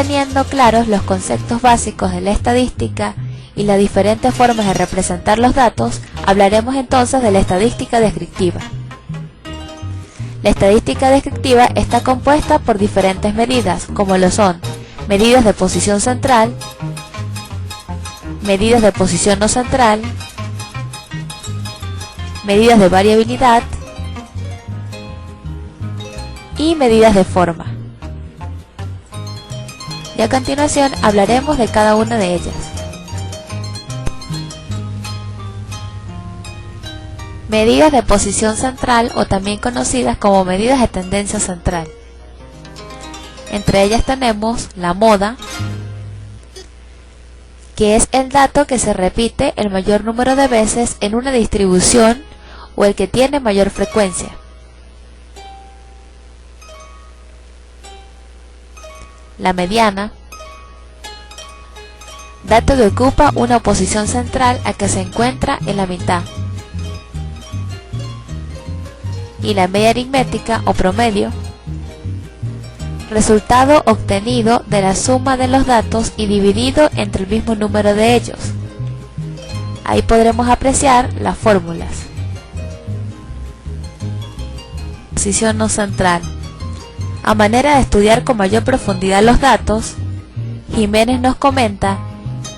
teniendo claros los conceptos básicos de la estadística y las diferentes formas de representar los datos, hablaremos entonces de la estadística descriptiva. La estadística descriptiva está compuesta por diferentes medidas, como lo son medidas de posición central, medidas de posición no central, medidas de variabilidad y medidas de forma. Y a continuación hablaremos de cada una de ellas. Medidas de posición central, o también conocidas como medidas de tendencia central. Entre ellas tenemos la moda, que es el dato que se repite el mayor número de veces en una distribución o el que tiene mayor frecuencia. La mediana, dato que ocupa una posición central a que se encuentra en la mitad. Y la media aritmética o promedio, resultado obtenido de la suma de los datos y dividido entre el mismo número de ellos. Ahí podremos apreciar las fórmulas. Posición no central. A manera de estudiar con mayor profundidad los datos, Jiménez nos comenta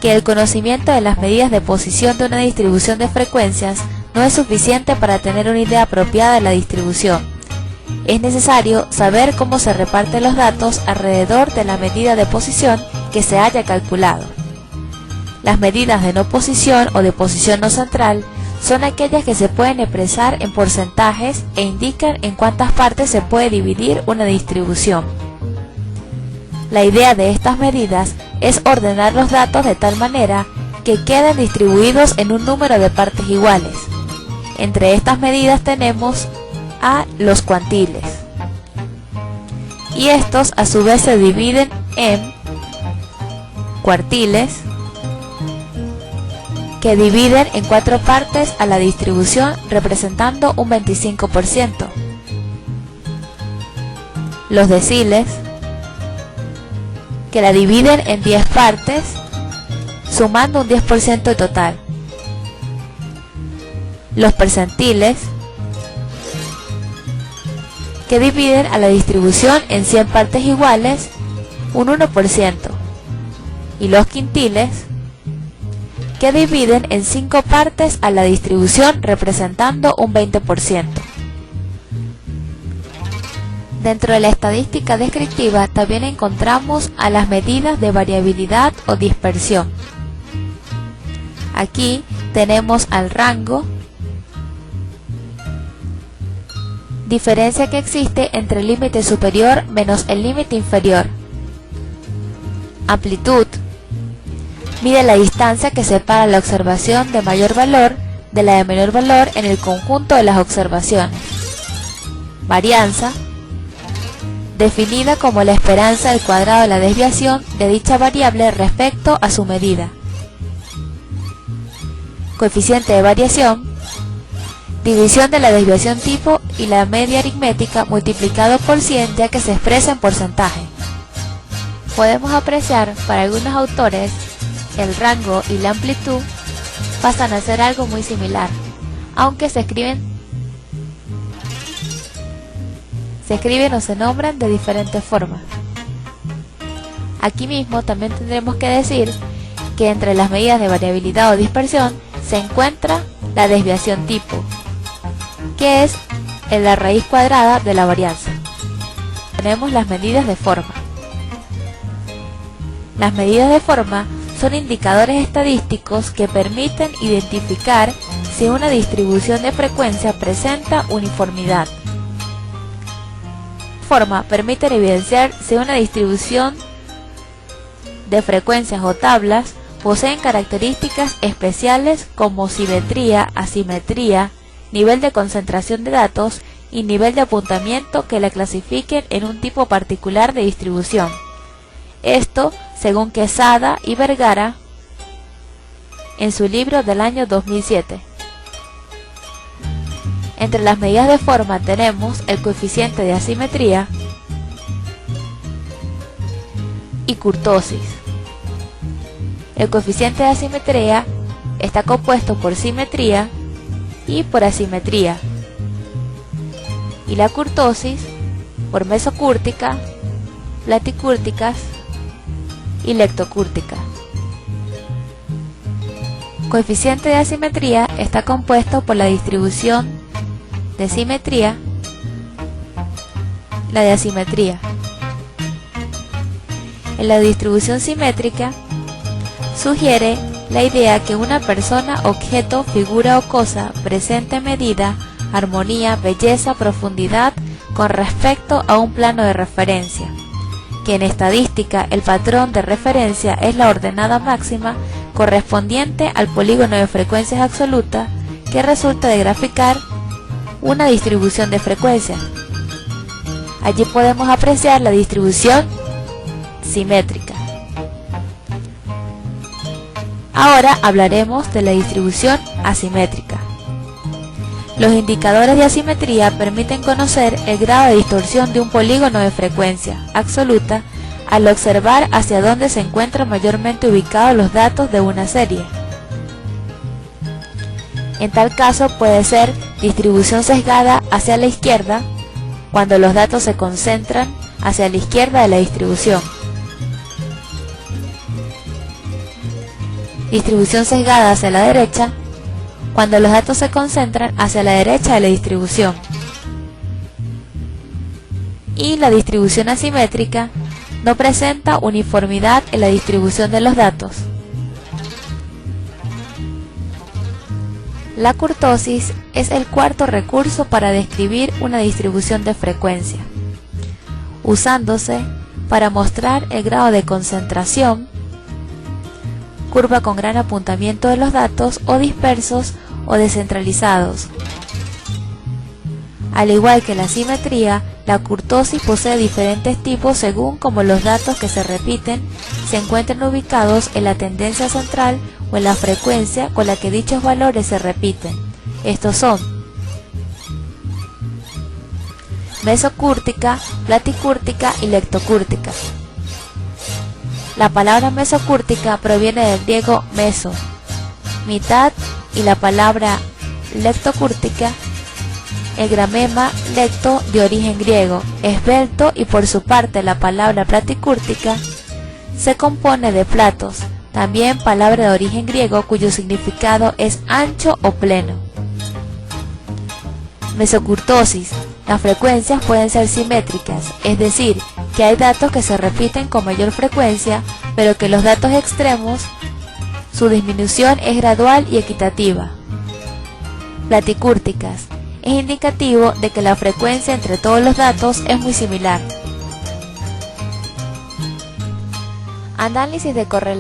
que el conocimiento de las medidas de posición de una distribución de frecuencias no es suficiente para tener una idea apropiada de la distribución. Es necesario saber cómo se reparten los datos alrededor de la medida de posición que se haya calculado. Las medidas de no posición o de posición no central son aquellas que se pueden expresar en porcentajes e indican en cuántas partes se puede dividir una distribución. La idea de estas medidas es ordenar los datos de tal manera que queden distribuidos en un número de partes iguales. Entre estas medidas tenemos a los cuantiles, y estos a su vez se dividen en cuartiles, que dividen en 4 partes a la distribución representando un 25%, los deciles, que la dividen en 10 partes sumando un 10% total, los percentiles, que dividen a la distribución en 100 partes iguales, un 1%, y los quintiles, que dividen en 5 partes a la distribución representando un 20%. Dentro de la estadística descriptiva también encontramos a las medidas de variabilidad o dispersión. Aquí tenemos al rango, diferencia que existe entre el límite superior menos el límite inferior. Amplitud, mide la distancia que separa la observación de mayor valor de la de menor valor en el conjunto de las observaciones. Varianza, definida como la esperanza del cuadrado de la desviación de dicha variable respecto a su medida. Coeficiente de variación, división de la desviación tipo y la media aritmética multiplicado por 100 ya que se expresa en porcentaje. Podemos apreciar para algunos autores el rango y la amplitud pasan a ser algo muy similar, aunque se escriben o se nombran de diferentes formas. Aquí mismo también tendremos que decir que entre las medidas de variabilidad o dispersión se encuentra la desviación tipo, que es la raíz cuadrada de la varianza. Tenemos las medidas de forma. Las medidas de forma son indicadores estadísticos que permiten identificar si una distribución de frecuencia presenta uniformidad. Forma permiten evidenciar si una distribución de frecuencias o tablas poseen características especiales como simetría, asimetría, nivel de concentración de datos y nivel de apuntamiento que la clasifiquen en un tipo particular de distribución. Esto según Quesada y Vergara en su libro del año 2007. Entre las medidas de forma tenemos el coeficiente de asimetría, y kurtosis. El coeficiente de asimetría está compuesto por simetría y por asimetría, y la kurtosis por mesocúrtica, platicúrticas y lectocúrtica. Coeficiente de asimetría está compuesto por la distribución de simetría, la de asimetría. En la distribución simétrica sugiere la idea que una persona, objeto, figura o cosa presente medida, armonía, belleza, profundidad con respecto a un plano de referencia, que en estadística el patrón de referencia es la ordenada máxima correspondiente al polígono de frecuencias absoluta que resulta de graficar una distribución de frecuencias. Allí podemos apreciar la distribución simétrica. Ahora hablaremos de la distribución asimétrica. Los indicadores de asimetría permiten conocer el grado de distorsión de un polígono de frecuencia absoluta al observar hacia dónde se encuentran mayormente ubicados los datos de una serie. En tal caso puede ser distribución sesgada hacia la izquierda, cuando los datos se concentran hacia la izquierda de la distribución. Distribución sesgada hacia la derecha, cuando los datos se concentran hacia la derecha de la distribución. Y la distribución asimétrica no presenta uniformidad en la distribución de los datos. La kurtosis es el cuarto recurso para describir una distribución de frecuencia, usándose para mostrar el grado de concentración, curva con gran apuntamiento de los datos o dispersos o descentralizados. Al igual que la simetría, la kurtosis posee diferentes tipos según como los datos que se repiten se encuentran ubicados en la tendencia central o en la frecuencia con la que dichos valores se repiten. Estos son mesocúrtica, platicúrtica y lectocúrtica. La palabra mesocúrtica proviene del griego meso, mitad, y la palabra lectocúrtica, el gramema lecto de origen griego, esbelto, y por su parte la palabra platicúrtica se compone de platos, también palabra de origen griego cuyo significado es ancho o pleno. Mesokurtosis. Las frecuencias pueden ser simétricas, es decir, que hay datos que se repiten con mayor frecuencia, pero que los datos extremos, su disminución es gradual y equitativa. Platicúrticas. Es indicativo de que la frecuencia entre todos los datos es muy similar. Análisis de correlación.